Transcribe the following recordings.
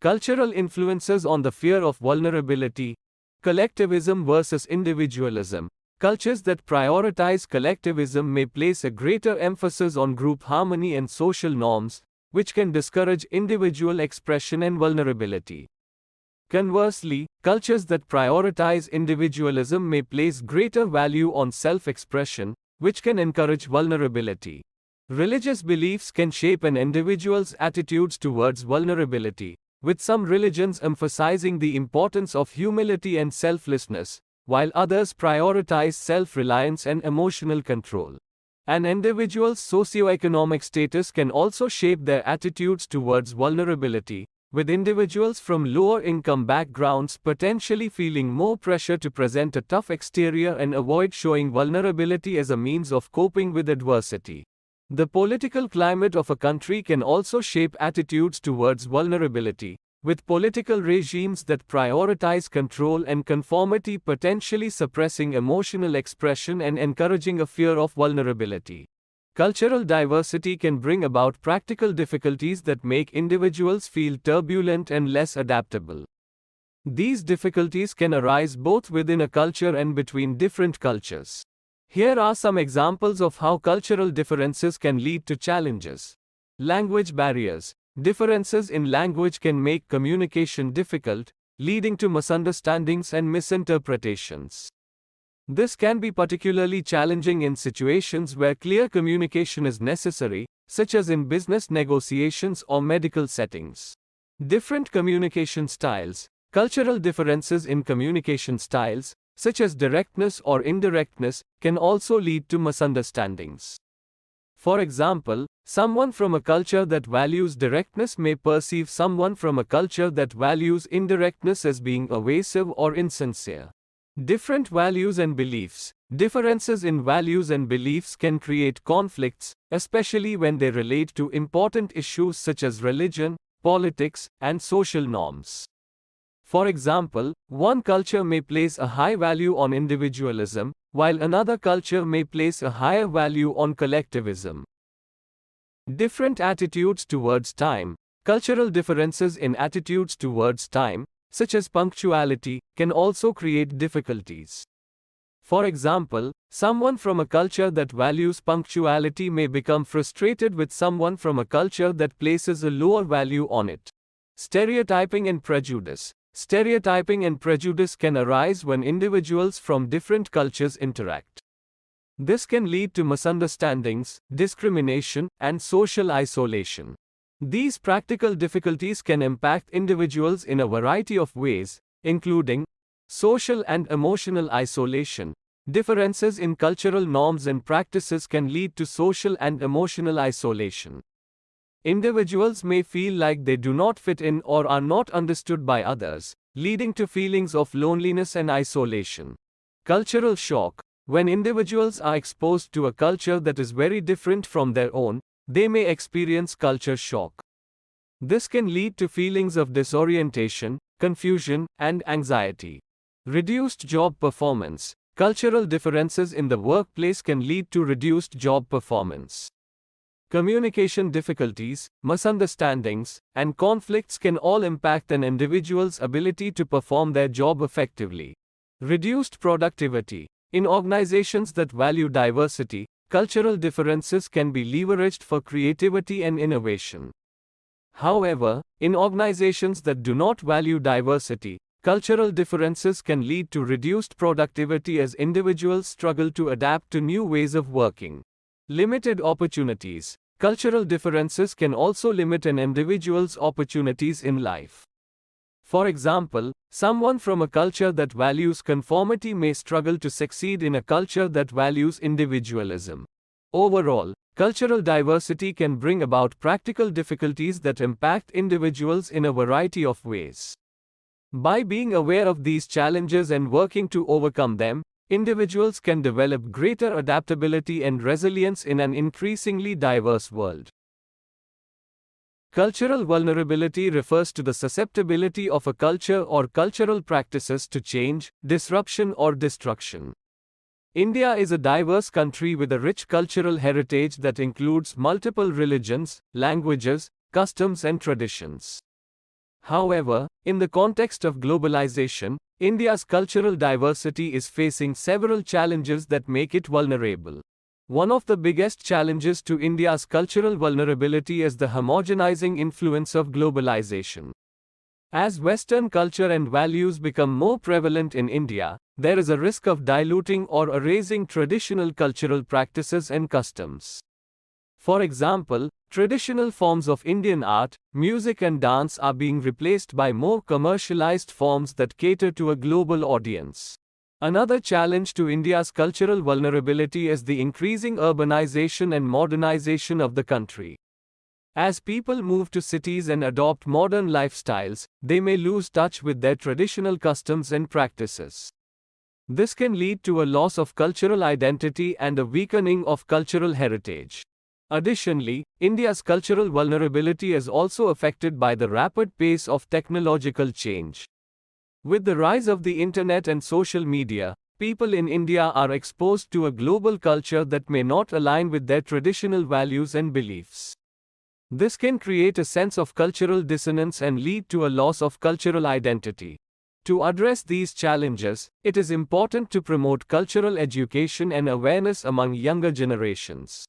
Cultural influences on the fear of vulnerability. Collectivism versus individualism. Cultures that prioritize collectivism may place a greater emphasis on group harmony and social norms, which can discourage individual expression and vulnerability. Conversely, cultures that prioritize individualism may place greater value on self-expression, which can encourage vulnerability. Religious beliefs can shape an individual's attitudes towards vulnerability, with some religions emphasizing the importance of humility and selflessness, while others prioritize self-reliance and emotional control. An individual's socioeconomic status can also shape their attitudes towards vulnerability, with individuals from lower income backgrounds potentially feeling more pressure to present a tough exterior and avoid showing vulnerability as a means of coping with adversity. The political climate of a country can also shape attitudes towards vulnerability, with political regimes that prioritize control and conformity potentially suppressing emotional expression and encouraging a fear of vulnerability. Cultural diversity can bring about practical difficulties that make individuals feel turbulent and less adaptable. These difficulties can arise both within a culture and between different cultures. Here are some examples of how cultural differences can lead to challenges. Language barriers. Differences in language can make communication difficult, leading to misunderstandings and misinterpretations. This can be particularly challenging in situations where clear communication is necessary, such as in business negotiations or medical settings. Different communication styles. Cultural differences in communication styles, such as directness or indirectness, can also lead to misunderstandings. For example, someone from a culture that values directness may perceive someone from a culture that values indirectness as being evasive or insincere. Different values and beliefs. Differences in values and beliefs can create conflicts, especially when they relate to important issues such as religion, politics, and social norms. For example, one culture may place a high value on individualism, while another culture may place a higher value on collectivism. Different attitudes towards time. Cultural differences in attitudes towards time, such as punctuality, can also create difficulties. For example, someone from a culture that values punctuality may become frustrated with someone from a culture that places a lower value on it. Stereotyping and prejudice. Stereotyping and prejudice can arise when individuals from different cultures interact. This can lead to misunderstandings, discrimination, and social isolation. These practical difficulties can impact individuals in a variety of ways, including social and emotional isolation. Differences in cultural norms and practices can lead to social and emotional isolation. Individuals may feel like they do not fit in or are not understood by others, leading to feelings of loneliness and isolation. Cultural shock. When individuals are exposed to a culture that is very different from their own, they may experience culture shock. This can lead to feelings of disorientation, confusion, and anxiety. Reduced job performance. Cultural differences in the workplace can lead to reduced job performance. Communication difficulties, misunderstandings, and conflicts can all impact an individual's ability to perform their job effectively. Reduced productivity. In organizations that value diversity, cultural differences can be leveraged for creativity and innovation. However, in organizations that do not value diversity, cultural differences can lead to reduced productivity as individuals struggle to adapt to new ways of working. Limited opportunities. Cultural differences can also limit an individual's opportunities in life. For example, someone from a culture that values conformity may struggle to succeed in a culture that values individualism. Overall, cultural diversity can bring about practical difficulties that impact individuals in a variety of ways. By being aware of these challenges and working to overcome them, individuals can develop greater adaptability and resilience in an increasingly diverse world. Cultural vulnerability refers to the susceptibility of a culture or cultural practices to change, disruption, or destruction. India is a diverse country with a rich cultural heritage that includes multiple religions, languages, customs, and traditions. However, in the context of globalization, India's cultural diversity is facing several challenges that make it vulnerable. One of the biggest challenges to India's cultural vulnerability is the homogenizing influence of globalization. As Western culture and values become more prevalent in India, there is a risk of diluting or erasing traditional cultural practices and customs. For example, traditional forms of Indian art, music and dance are being replaced by more commercialized forms that cater to a global audience. Another challenge to India's cultural vulnerability is the increasing urbanization and modernization of the country. As people move to cities and adopt modern lifestyles, they may lose touch with their traditional customs and practices. This can lead to a loss of cultural identity and a weakening of cultural heritage. Additionally, India's cultural vulnerability is also affected by the rapid pace of technological change. With the rise of the internet and social media, people in India are exposed to a global culture that may not align with their traditional values and beliefs. This can create a sense of cultural dissonance and lead to a loss of cultural identity. To address these challenges, it is important to promote cultural education and awareness among younger generations.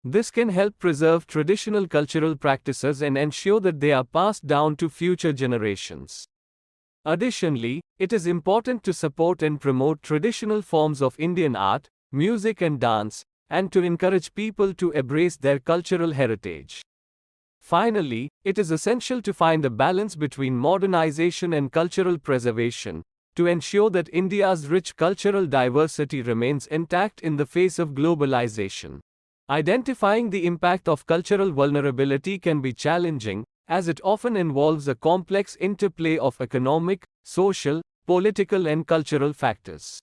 This can help preserve traditional cultural practices and ensure that they are passed down to future generations. Additionally, it is important to support and promote traditional forms of Indian art, music and dance, and to encourage people to embrace their cultural heritage. Finally, it is essential to find a balance between modernization and cultural preservation, to ensure that India's rich cultural diversity remains intact in the face of globalization. Identifying the impact of cultural vulnerability can be challenging, as it often involves a complex interplay of economic, social, political and cultural factors.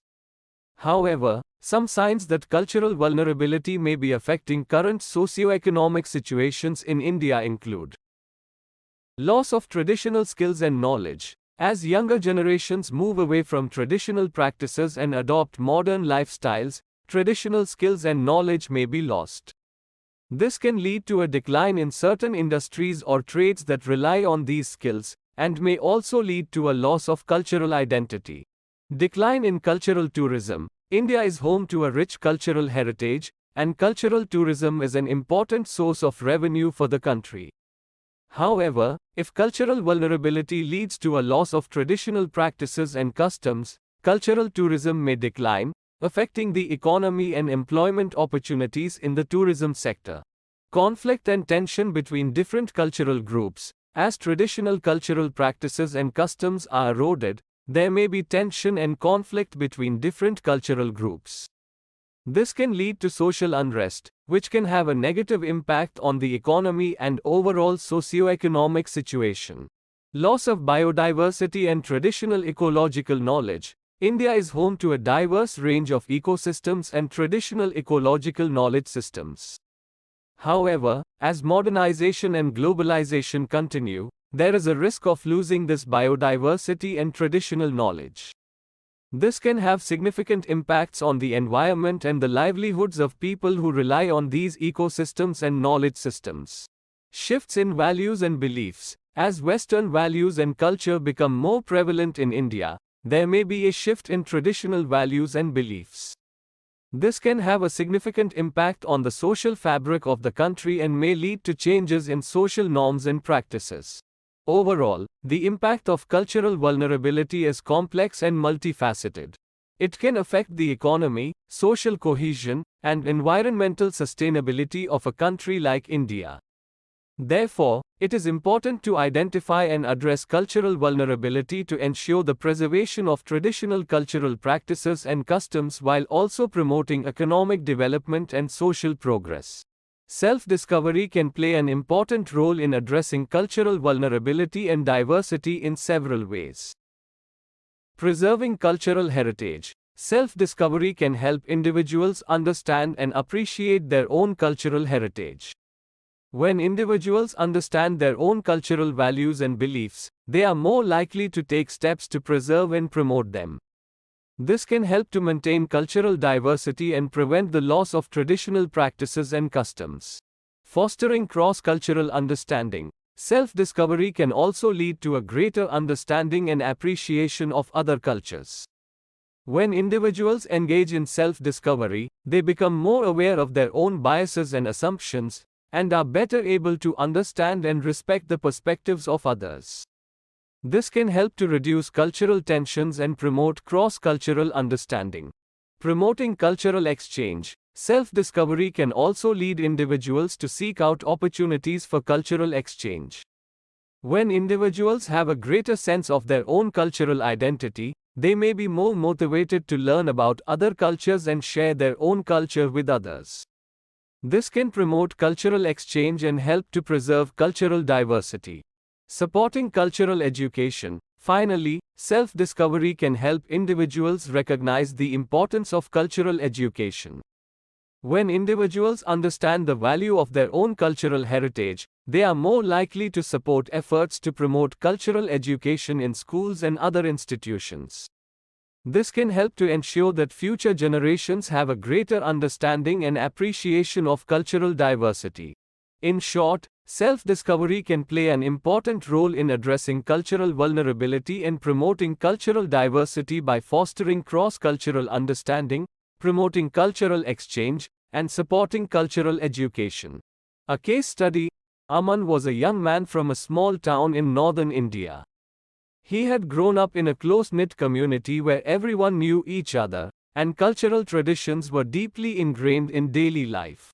However, some signs that cultural vulnerability may be affecting current socio-economic situations in India include loss of traditional skills and knowledge. As younger generations move away from traditional practices and adopt modern lifestyles, traditional skills and knowledge may be lost. This can lead to a decline in certain industries or trades that rely on these skills, and may also lead to a loss of cultural identity. Decline in cultural tourism. India is home to a rich cultural heritage, and cultural tourism is an important source of revenue for the country. However, if cultural vulnerability leads to a loss of traditional practices and customs, cultural tourism may decline, affecting the economy and employment opportunities in the tourism sector. Conflict and tension between different cultural groups. As traditional cultural practices and customs are eroded, there may be tension and conflict between different cultural groups. This can lead to social unrest, which can have a negative impact on the economy and overall socio-economic situation. Loss of biodiversity and traditional ecological knowledge. India is home to a diverse range of ecosystems and traditional ecological knowledge systems. However, as modernization and globalization continue, there is a risk of losing this biodiversity and traditional knowledge. This can have significant impacts on the environment and the livelihoods of people who rely on these ecosystems and knowledge systems. Shifts in values and beliefs. As Western values and culture become more prevalent in India, there may be a shift in traditional values and beliefs. This can have a significant impact on the social fabric of the country and may lead to changes in social norms and practices. Overall, the impact of cultural vulnerability is complex and multifaceted. It can affect the economy, social cohesion, and environmental sustainability of a country like India. Therefore, it is important to identify and address cultural vulnerability to ensure the preservation of traditional cultural practices and customs while also promoting economic development and social progress. Self-discovery can play an important role in addressing cultural vulnerability and diversity in several ways. Preserving cultural heritage. Self-discovery can help individuals understand and appreciate their own cultural heritage. When individuals understand their own cultural values and beliefs, they are more likely to take steps to preserve and promote them. This can help to maintain cultural diversity and prevent the loss of traditional practices and customs. Fostering cross-cultural understanding. Self-discovery can also lead to a greater understanding and appreciation of other cultures. When individuals engage in self-discovery, they become more aware of their own biases and assumptions, and are better able to understand and respect the perspectives of others. This can help to reduce cultural tensions and promote cross-cultural understanding. Promoting cultural exchange, self-discovery can also lead individuals to seek out opportunities for cultural exchange. When individuals have a greater sense of their own cultural identity, they may be more motivated to learn about other cultures and share their own culture with others. This can promote cultural exchange and help to preserve cultural diversity. Supporting cultural education. Finally, self-discovery can help individuals recognize the importance of cultural education. When individuals understand the value of their own cultural heritage, they are more likely to support efforts to promote cultural education in schools and other institutions. This can help to ensure that future generations have a greater understanding and appreciation of cultural diversity. In short, self-discovery can play an important role in addressing cultural vulnerability and promoting cultural diversity by fostering cross-cultural understanding, promoting cultural exchange, and supporting cultural education. A case study: Aman was a young man from a small town in northern India. He had grown up in a close-knit community where everyone knew each other, and cultural traditions were deeply ingrained in daily life.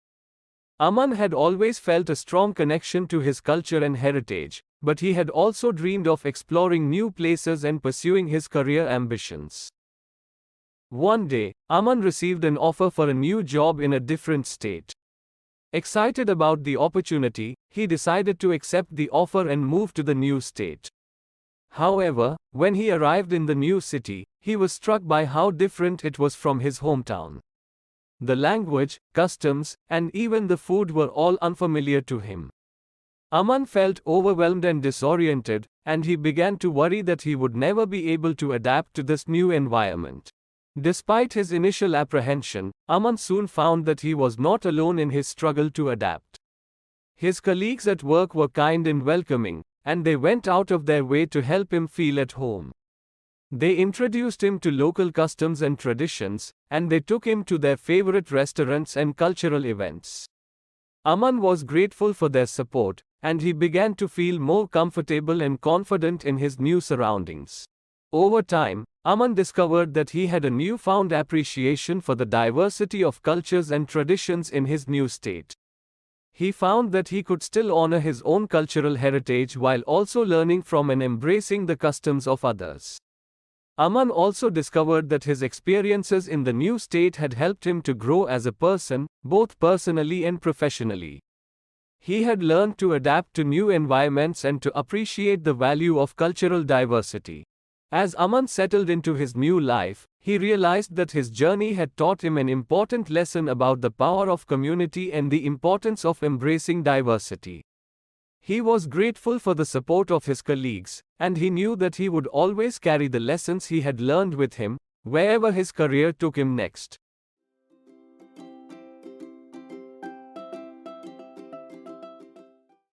Aman had always felt a strong connection to his culture and heritage, but he had also dreamed of exploring new places and pursuing his career ambitions. One day, Aman received an offer for a new job in a different state. Excited about the opportunity, he decided to accept the offer and move to the new state. However, when he arrived in the new city, he was struck by how different it was from his hometown. The language, customs, and even the food were all unfamiliar to him. Aman felt overwhelmed and disoriented, and he began to worry that he would never be able to adapt to this new environment. Despite his initial apprehension, Aman soon found that he was not alone in his struggle to adapt. His colleagues at work were kind and welcoming, and they went out of their way to help him feel at home. They introduced him to local customs and traditions, and they took him to their favorite restaurants and cultural events. Aman was grateful for their support, and he began to feel more comfortable and confident in his new surroundings. Over time, Aman discovered that he had a newfound appreciation for the diversity of cultures and traditions in his new state. He found that he could still honor his own cultural heritage while also learning from and embracing the customs of others. Aman also discovered that his experiences in the new state had helped him to grow as a person, both personally and professionally. He had learned to adapt to new environments and to appreciate the value of cultural diversity. As Aman settled into his new life, he realized that his journey had taught him an important lesson about the power of community and the importance of embracing diversity. He was grateful for the support of his colleagues, and he knew that he would always carry the lessons he had learned with him, wherever his career took him next.